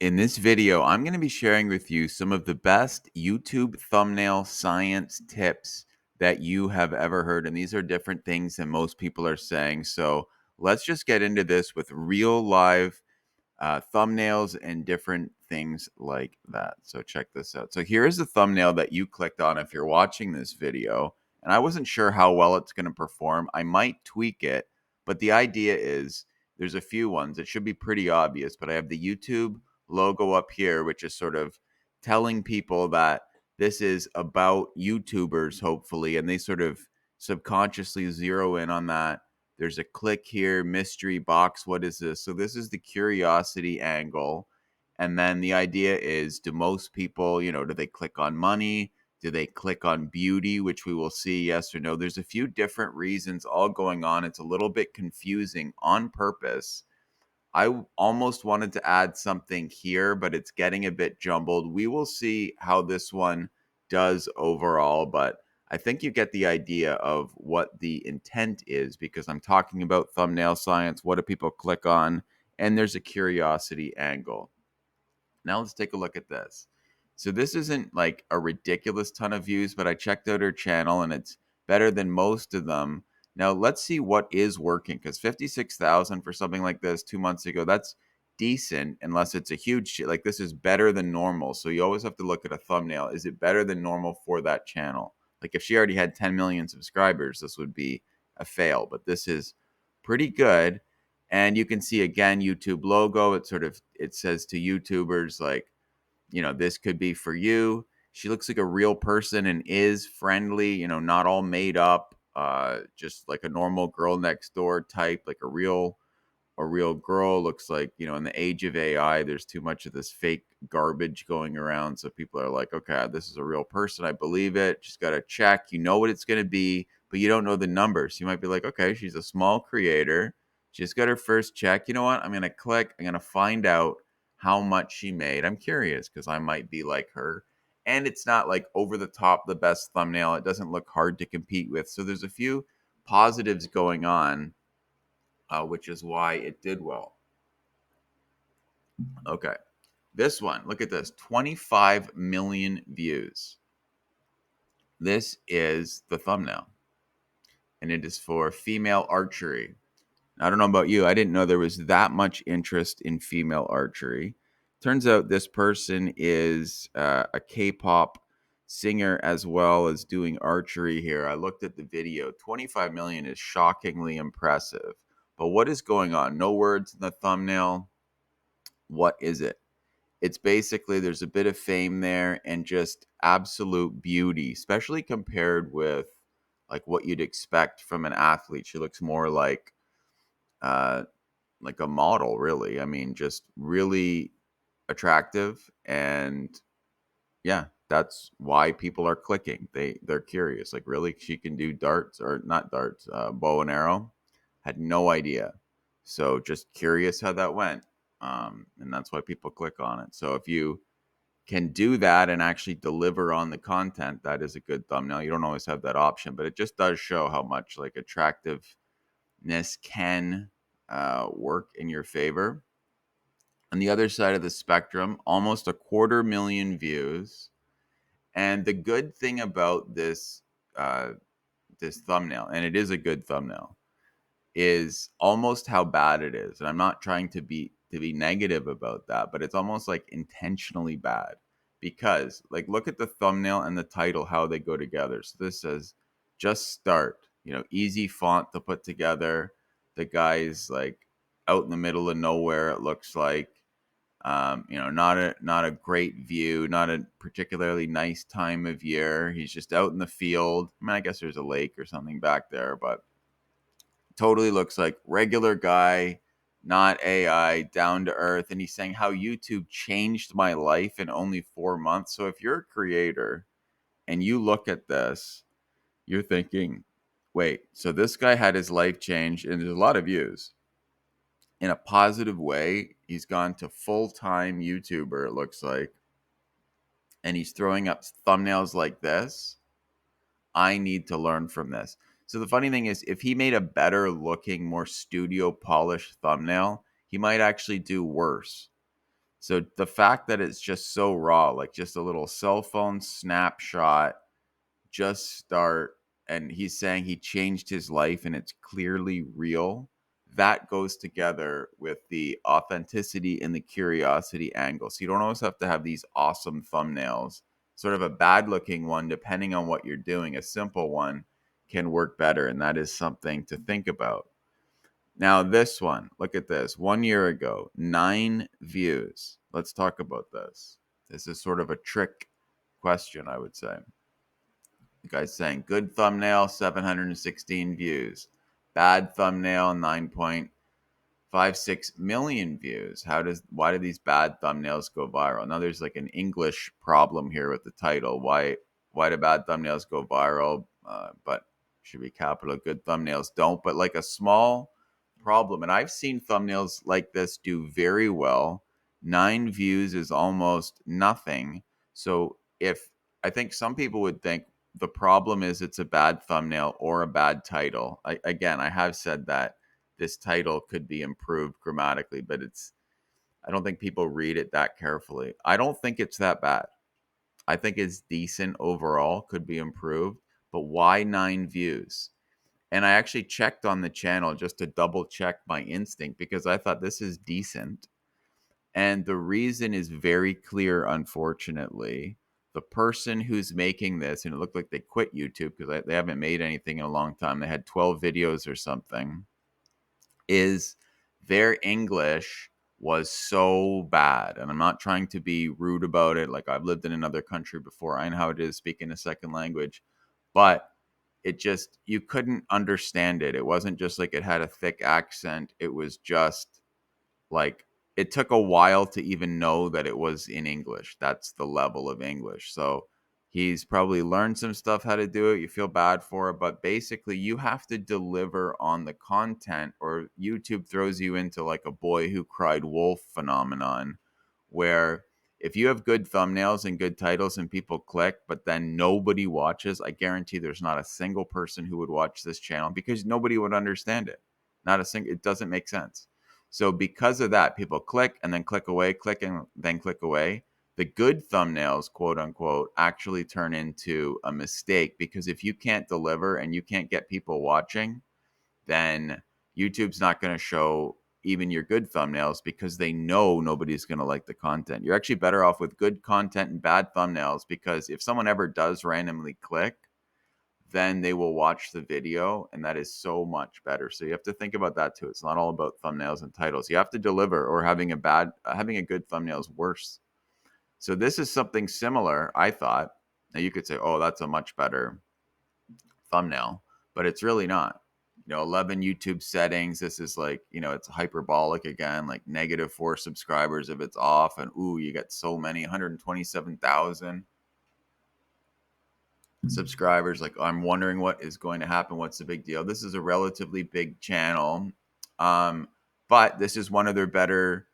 In this video, I'm going to be sharing with you some of the best YouTube thumbnail science tips that you have ever heard. And these are different things than most people are saying. So let's just get into this with real live thumbnails and different things like that. So check this out. So here is the thumbnail that you clicked on if you're watching this video. And I wasn't sure how well it's going to perform. I might tweak it, but the idea is there's a few ones. It should be pretty obvious, but I have the YouTube logo up here, which is sort of telling people that this is about YouTubers, hopefully, and they sort of subconsciously zero in on that. There's a click here, mystery box. What is this? So this is the curiosity angle. And then the idea is, do most people, do they click on money? Do they click on beauty, which we will see yes or no? There's a few different reasons all going on. It's a little bit confusing on purpose. Almost wanted to add something here, but it's getting a bit jumbled. We will see how this one does overall, but I think you get the idea of what the intent is because I'm talking about thumbnail science. What do people click on? And there's a curiosity angle. Now let's take a look at this. So this isn't like a ridiculous ton of views, but I checked out her channel and it's better than most of them. Now let's see what is working because 56,000 for something like this 2 months ago, that's decent unless it's a huge shit. Like this is better than normal. So you always have to look at a thumbnail. Is it better than normal for that channel? Like if she already had 10 million subscribers, this would be a fail, but this is pretty good. And you can see again YouTube logo. It says to YouTubers like, this could be for you. She looks like a real person and is friendly, not all made up, just like a normal girl next door type, like a real girl. Looks like, in the age of AI, there's too much of this fake garbage going around. So people are like, okay, this is a real person. I believe it. Just got to check. You know what it's going to be, but you don't know the numbers. You might be like, okay, she's a small creator. Just got her first check. You know what? I'm going to click. I'm going to find out how much she made. I'm curious because I might be like her. And it's not like over the top, the best thumbnail. It doesn't look hard to compete with. So there's a few positives going on, which is why it did well. Okay. This one, look at this 25 million views. This is the thumbnail, and it is for female archery. I don't know about you. I didn't know there was that much interest in female archery. Turns out this person is a K-pop singer as well as doing archery here. I looked at the video. 25 million is shockingly impressive. But what is going on? No words in the thumbnail. What is it? It's basically there's a bit of fame there and just absolute beauty, especially compared with like what you'd expect from an athlete. She looks more uh like a model, really. I mean, just really attractive, and yeah, that's why people are clicking. They're curious. Like, really, she can do darts or not darts, bow and arrow. Had no idea. So just curious how that went. And that's why people click on it. So if you can do that and actually deliver on the content, that is a good thumbnail. You don't always have that option, but it just does show how much like attractiveness can work in your favor. On the other side of the spectrum, almost 250,000 views. And the good thing about this thumbnail, and it is a good thumbnail, is almost how bad it is. And I'm not trying to be negative about that, but it's almost like intentionally bad because like look at the thumbnail and the title, how they go together. So this says just start, easy font to put together. The guy's like out in the middle of nowhere, it looks like. Not a great view, not a particularly nice time of year. He's just out in the field. I mean, I guess there's a lake or something back there, but totally looks like regular guy, not AI, down to earth. And he's saying how YouTube changed my life in only 4 months. So if you're a creator and you look at this, you're thinking, wait, so this guy had his life changed, and there's a lot of views in a positive way. He's gone to full-time YouTuber, it looks like, and he's throwing up thumbnails like this. I need to learn from this. So the funny thing is, if he made a better looking, more studio polished thumbnail, he might actually do worse. So the fact that it's just so raw, like just a little cell phone snapshot, just start, and he's saying he changed his life and it's clearly real. That goes together with the authenticity and the curiosity angle. So you don't always have to have these awesome thumbnails. Sort of a bad looking one, depending on what you're doing, a simple one can work better. And that is something to think about. Now, this one, look at this. 1 year ago, 9 views. Let's talk about this. This is sort of a trick question, I would say. The guy's saying good thumbnail, 716 views. Bad thumbnail, 9.56 million views. Why do these bad thumbnails go viral? Now there's like an English problem here with the title. Why do bad thumbnails go viral? But should be capital. Good thumbnails don't. But like a small problem, and I've seen thumbnails like this do very well. 9 views is almost nothing. So if I think some people would think the problem is it's a bad thumbnail or a bad title. I have said that this title could be improved grammatically, but I don't think people read it that carefully. I don't think it's that bad. I think it's decent overall, could be improved, but why 9 views? And I actually checked on the channel just to double check my instinct because I thought this is decent. And the reason is very clear, unfortunately. The person who's making this, and it looked like they quit YouTube because they haven't made anything in a long time. They had 12 videos or something. Is their English was so bad. And I'm not trying to be rude about it. Like, I've lived in another country before. I know how it is speaking a second language. But you couldn't understand it. It wasn't just like it had a thick accent. It was just like it took a while to even know that it was in English. That's the level of English. So he's probably learned some stuff how to do it. You feel bad for it, but basically you have to deliver on the content or YouTube throws you into like a boy who cried wolf phenomenon where if you have good thumbnails and good titles and people click, but then nobody watches, I guarantee there's not a single person who would watch this channel because nobody would understand it. Not a single, it doesn't make sense. So because of that, people click and then click away, click and then click away. The good thumbnails, quote unquote, actually turn into a mistake because if you can't deliver and you can't get people watching, then YouTube's not going to show even your good thumbnails because they know nobody's going to like the content. You're actually better off with good content and bad thumbnails because if someone ever does randomly click, then they will watch the video, and that is so much better. So you have to think about that too. It's not all about thumbnails and titles. You have to deliver, or having a good thumbnail is worse. So this is something similar, I thought. Now you could say, "Oh, that's a much better thumbnail," but it's really not. 11 YouTube settings. This is like, it's hyperbolic again, like -4 subscribers if it's off, and ooh, you get so many, 127,000 subscribers. Like, I'm wondering what is going to happen. What's the big deal? This is a relatively big channel, but this is one of their better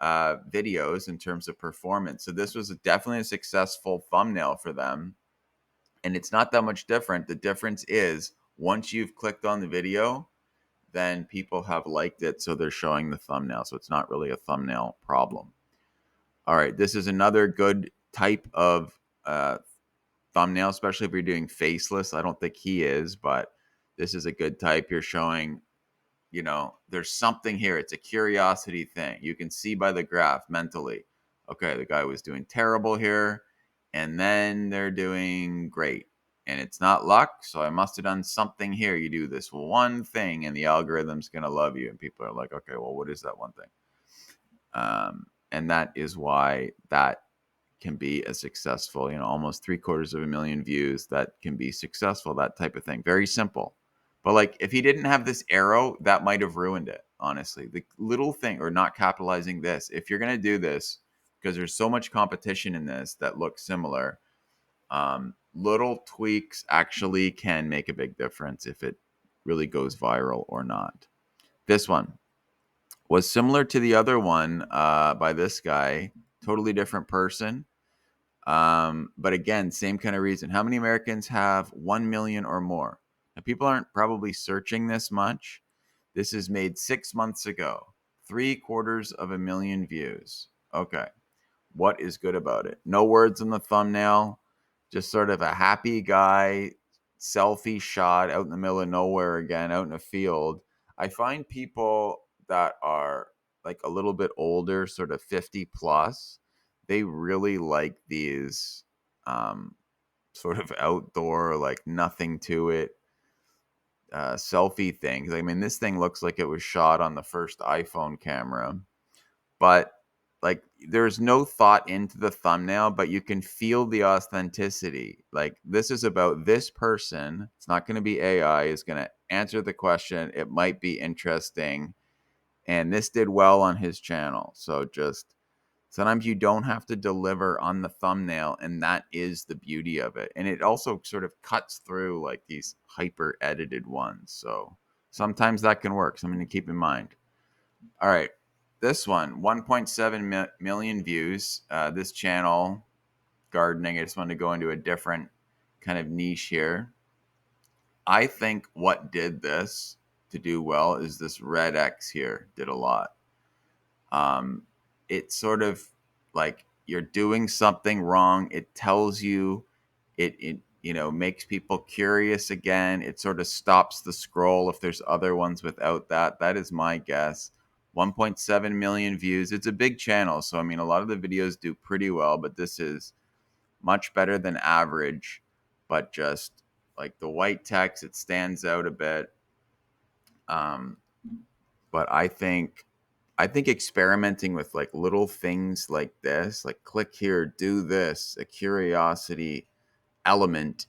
videos in terms of performance. So this was definitely a successful thumbnail for them, and it's not that much different. The difference is once you've clicked on the video, then people have liked it, so they're showing the thumbnail. So it's not really a thumbnail problem. All right, this is another good type of thumbnail, especially if you're doing faceless. I don't think he is, but this is a good type. You're showing, there's something here. It's a curiosity thing. You can see by the graph mentally. Okay, the guy was doing terrible here, and then they're doing great. And it's not luck, so I must have done something here. You do this one thing, and the algorithm's going to love you. And people are like, okay, well, what is that one thing? And that is why that can be a successful, almost 750,000 views. That can be successful, that type of thing. Very simple. But like, if he didn't have this arrow, that might have ruined it, honestly. The little thing, or not capitalizing this, if you're going to do this, because there's so much competition in this that looks similar, little tweaks actually can make a big difference if it really goes viral or not. This one was similar to the other one by this guy, totally different person. But again, same kind of reason. How many Americans have 1 million or more? Now, people aren't probably searching this much. This is made 6 months ago. 750,000 views. Okay. What is good about it? No words in the thumbnail, just sort of a happy guy, selfie shot out in the middle of nowhere again, out in a field. I find people that are like a little bit older, sort of 50 plus, they really like these sort of outdoor, like nothing to it selfie things. I mean, this thing looks like it was shot on the first iPhone camera, but like there's no thought into the thumbnail, but you can feel the authenticity. Like this is about this person. It's not going to be AI is going to answer the question. It might be interesting, and this did well on his channel. So just sometimes you don't have to deliver on the thumbnail, and that is the beauty of it. And it also sort of cuts through like these hyper edited ones. So sometimes that can work. Something to keep in mind. All right. This one, 1.7 million views. This channel, gardening, I just wanted to go into a different kind of niche here. I think what did this to do well is this red X here did a lot. It's sort of like you're doing something wrong. It tells you, it makes people curious again. It sort of stops the scroll if there's other ones without that. That is my guess. 1.7 million views. It's a big channel, so I mean, a lot of the videos do pretty well, but this is much better than average. But just like the white text, it stands out a bit. Um, but I think experimenting with like little things like this, like click here, do this, a curiosity element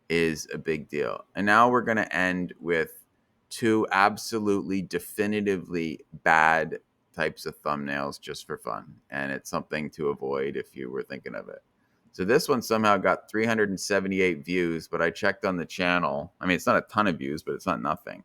is a big deal. And now we're going to end with two absolutely definitively bad types of thumbnails just for fun. And it's something to avoid if you were thinking of it. So this one somehow got 378 views, but I checked on the channel. I mean, it's not a ton of views, but it's not nothing.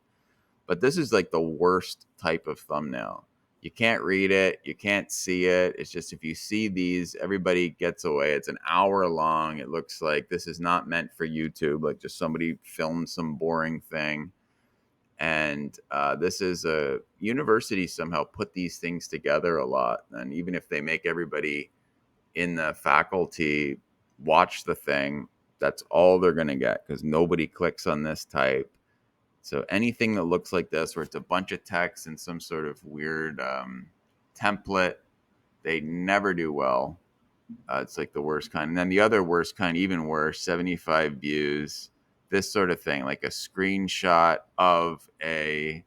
But this is like the worst type of thumbnail. You can't read it, you can't see it. It's just if you see these, everybody gets away. It's an hour long. It looks like this is not meant for YouTube, like just somebody filmed some boring thing. And this is a university somehow put these things together a lot. And even if they make everybody in the faculty watch the thing, that's all they're going to get because nobody clicks on this type. So anything that looks like this, where it's a bunch of text and some sort of weird template, they never do well. It's like the worst kind. And then the other worst kind, even worse, 75 views. This sort of thing, like a screenshot of a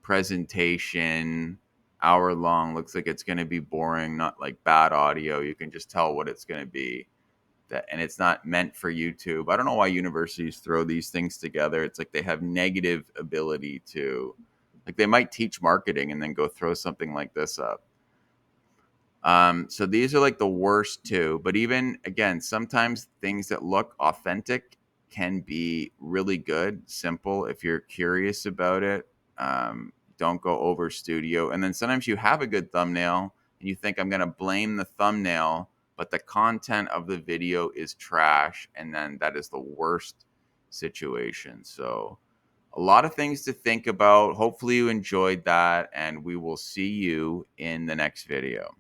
presentation, hour long, looks like it's going to be boring, not like bad audio. You can just tell what it's going to be. And it's not meant for YouTube. I don't know why universities throw these things together. It's like they have negative ability to, like they might teach marketing and then go throw something like this up. So these are like the worst two. But even again, sometimes things that look authentic can be really good, simple if you're curious about it. Don't go over studio. And then sometimes you have a good thumbnail and you think I'm going to blame the thumbnail, but the content of the video is trash. And then that is the worst situation. So a lot of things to think about. Hopefully you enjoyed that, and we will see you in the next video.